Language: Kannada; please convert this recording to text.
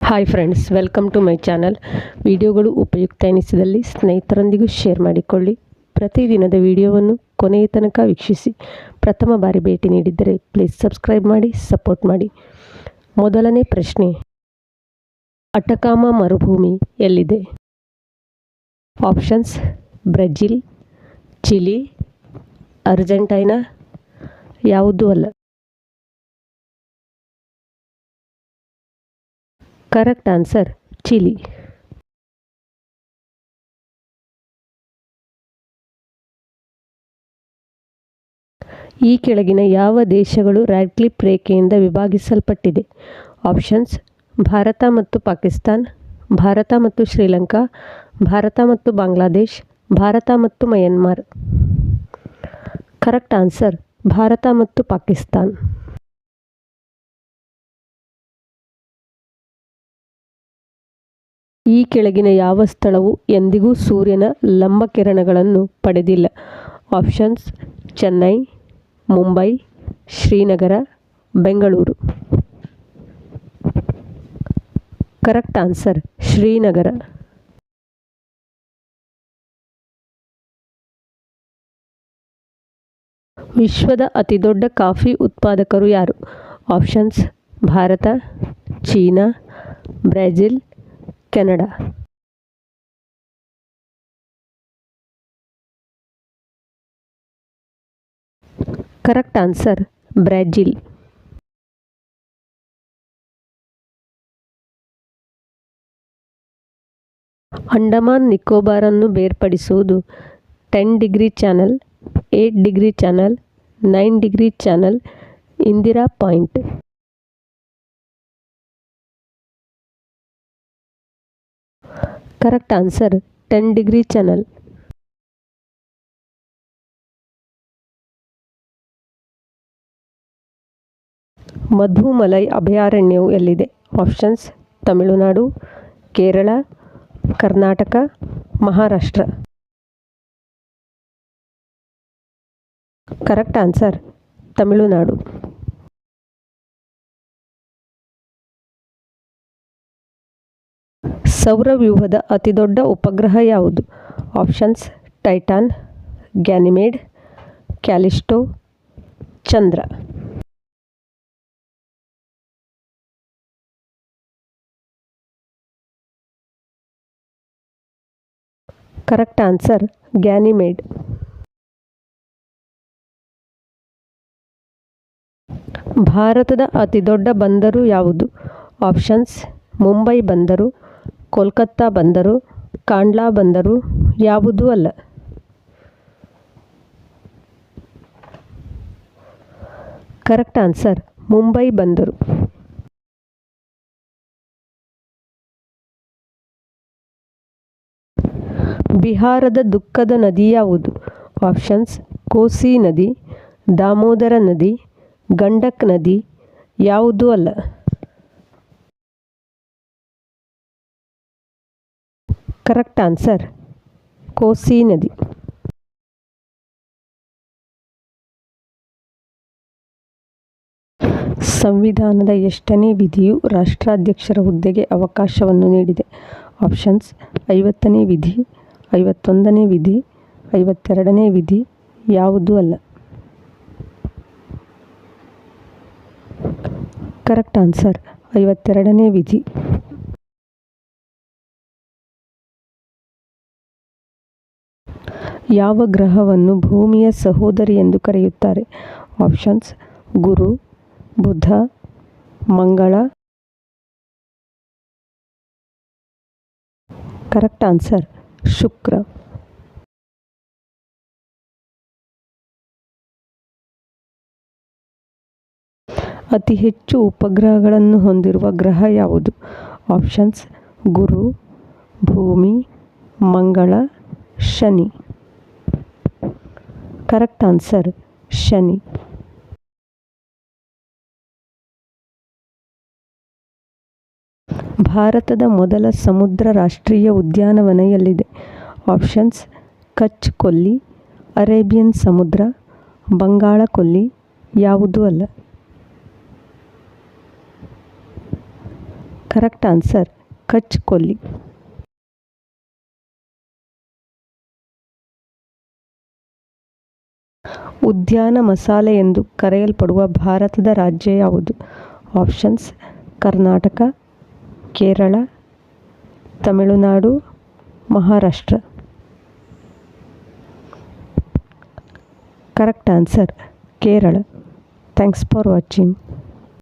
Hi friends, welcome to my channel. ವಿಡಿಯೋಗಳು ಉಪಯುಕ್ತ ಎನಿಸಿದಲ್ಲಿ ಸ್ನೇಹಿತರೊಂದಿಗೂ ಶೇರ್ ಮಾಡಿಕೊಳ್ಳಿ. ಪ್ರತಿದಿನದ ವಿಡಿಯೋವನ್ನು ಕೊನೆಯ ತನಕ ವೀಕ್ಷಿಸಿ. ಪ್ರಥಮ ಬಾರಿ ಭೇಟಿ ನೀಡಿದ್ದರೆ ಪ್ಲೀಸ್ ಸಬ್ಸ್ಕ್ರೈಬ್ ಮಾಡಿ, ಸಪೋರ್ಟ್ ಮಾಡಿ. ಮೊದಲನೇ ಪ್ರಶ್ನೆ, ಅಟಕಾಮ ಮರುಭೂಮಿ ಎಲ್ಲಿದೆ? Options: Brazil, Chile, Argentina. ಯಾವುದೂ ಅಲ್ಲ. Correct answer Chile. ಈ ಕೆಳಗಿನ ಯಾವ ದೇಶಗಳು ರ್ಯಾಡ್ಕ್ಲಿಫ್ ರೇಖೆಯಿಂದ ವಿಭಾಗಿಸಲ್ಪಟ್ಟಿದೆ? ಆಪ್ಷನ್ಸ್: ಭಾರತ ಮತ್ತು ಪಾಕಿಸ್ತಾನ್, ಭಾರತ ಮತ್ತು ಶ್ರೀಲಂಕಾ, ಭಾರತ ಮತ್ತು ಬಾಂಗ್ಲಾದೇಶ್, ಭಾರತ ಮತ್ತು ಮಯನ್ಮಾರ್. ಕರೆಕ್ಟ್ ಆನ್ಸರ್ ಭಾರತ ಮತ್ತು ಪಾಕಿಸ್ತಾನ್. ಈ ಕೆಳಗಿನ ಯಾವ ಸ್ಥಳವು ಎಂದಿಗೂ ಸೂರ್ಯನ ಲಂಬಕಿರಣಗಳನ್ನು ಪಡೆದಿಲ್ಲ? Options: Chennai, Mumbai, Srinagar, Bengaluru. Correct answer Srinagar. ವಿಶ್ವದ ಅತಿದೊಡ್ಡ ಕಾಫಿ ಉತ್ಪಾದಕರು ಯಾರು? Options: Bharat, China, Brazil, Canada. Correct answer Brazil. Andaman ನಿಕೋಬಾರನ್ನು ಬೇರ್ಪಡಿಸುವುದು 10 degree channel, 8 degree channel, 9 degree channel, Indira point. Correct answer 10 degree channel. Mudumalai ಅಭಯಾರಣ್ಯವು ಎಲ್ಲಿದೆ? Options: Tamil Nadu, Kerala, Karnataka, Maharashtra. Correct answer Tamil Nadu. ಸೌರವ್ಯೂಹದ ಅತಿದೊಡ್ಡ ಉಪಗ್ರಹ ಯಾವುದು? ಆಪ್ಷನ್ಸ್: ಟೈಟಾನ್, ಗ್ಯಾನಿಮೇಡ್, ಕ್ಯಾಲಿಸ್ಟೋ, ಚಂದ್ರ. Correct answer Ganymede. ಭಾರತದ ಅತಿದೊಡ್ಡ ಬಂದರು ಯಾವುದು? ಆಪ್ಷನ್ಸ್: ಮುಂಬೈ ಬಂದರು, ಕೋಲ್ಕತ್ತಾ ಬಂದರು, ಕಾಂಡ್ಲಾ ಬಂದರು. ಯಾವುದೂ ಅಲ್ಲ. ಕರೆಕ್ಟ್ ಆನ್ಸರ್ ಮುಂಬೈ ಬಂದರು. ಬಿಹಾರದ ದುಃಖದ ನದಿ ಯಾವುದು? ಆಪ್ಷನ್ಸ್: ಕೋಸಿ ನದಿ, ದಾಮೋದರ ನದಿ, ಗಂಡಕ್ ನದಿ. ಯಾವುದೂ ಅಲ್ಲ. ಕರೆಕ್ಟ್ ಆನ್ಸರ್ ಕೋಸಿ ನದಿ. ಸಂವಿಧಾನದ ಎಷ್ಟನೇ ವಿಧಿಯು ರಾಷ್ಟ್ರಾಧ್ಯಕ್ಷರ ಹುದ್ದೆಗೆ ಅವಕಾಶವನ್ನು ನೀಡಿದೆ? ಆಪ್ಷನ್ಸ್: 50ನೇ ವಿಧಿ, 51ನೇ ವಿಧಿ, 52ನೇ ವಿಧಿ. ಯಾವುದೂ ಅಲ್ಲ. ಕರೆಕ್ಟ್ ಆನ್ಸರ್ 52ನೇ ವಿಧಿ. ಯಾವ ಗ್ರಹವನ್ನು ಭೂಮಿಯ ಸಹೋದರಿ ಎಂದು ಕರೆಯುತ್ತಾರೆ? ಆಪ್ಷನ್ಸ್: ಗುರು, ಬುಧ, ಮಂಗಳ. ಕರೆಕ್ಟ್ ಆನ್ಸರ್ ಶುಕ್ರ. ಅತಿ ಹೆಚ್ಚು ಉಪಗ್ರಹಗಳನ್ನು ಹೊಂದಿರುವ ಗ್ರಹ ಯಾವುದು? ಆಪ್ಷನ್ಸ್: ಗುರು, ಭೂಮಿ, ಮಂಗಳ, ಶನಿ. Correct answer Shani. ಭಾರತದ ಮೊದಲ ಸಮುದ್ರ ರಾಷ್ಟ್ರೀಯ ಉದ್ಯಾನವನ ಎಲ್ಲಿದೆ? ಆಪ್ಷನ್ಸ್: ಕಚ್ ಕೊಲ್ಲಿ, ಅರೇಬಿಯನ್ ಸಮುದ್ರ, ಬಂಗಾಳ ಕೊಲ್ಲಿ. ಯಾವುದೂ ಅಲ್ಲ. ಕರೆಕ್ಟ್ ಆನ್ಸರ್ ಕಚ್ ಕೊಲ್ಲಿ. ಉದ್ಯಾನ ಮಸಾಲೆ ಎಂದು ಕರೆಯಲ್ಪಡುವ ಭಾರತದ ರಾಜ್ಯ ಯಾವುದು? Options: Karnataka, Kerala, Tamil Nadu, Maharashtra. Correct answer Kerala. Thanks for watching.